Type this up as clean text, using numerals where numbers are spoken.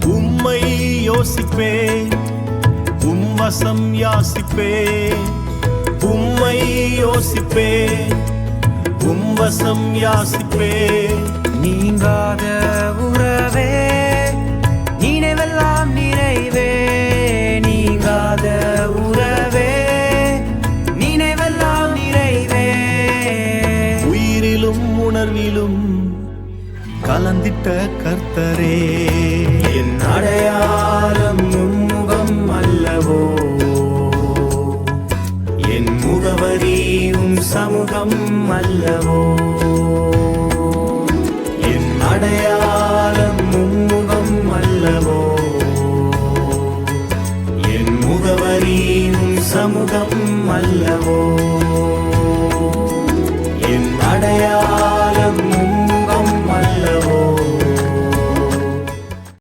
உம்மை யோசிப்பே உம்வசம் யாசிப்பே உம்மை யோசிப்பே உம்வசம் யாசிப்பே நீங்காத உறவே நினைவெல்லாம் நிறைவே நீங்காத உறவே நினைவெல்லாம் நிறைவே உயிரிலும் உணர்விலும் கலந்திட்ட கர்த்தரே என் அடையாளம் உம்முகம் அல்லவோ என் முகவரி உம் சமூகம் அல்லவோ என் அடையாளம் உம்முகம் அல்லவோ என் முகவரி உம் சமூகம் அல்லவோ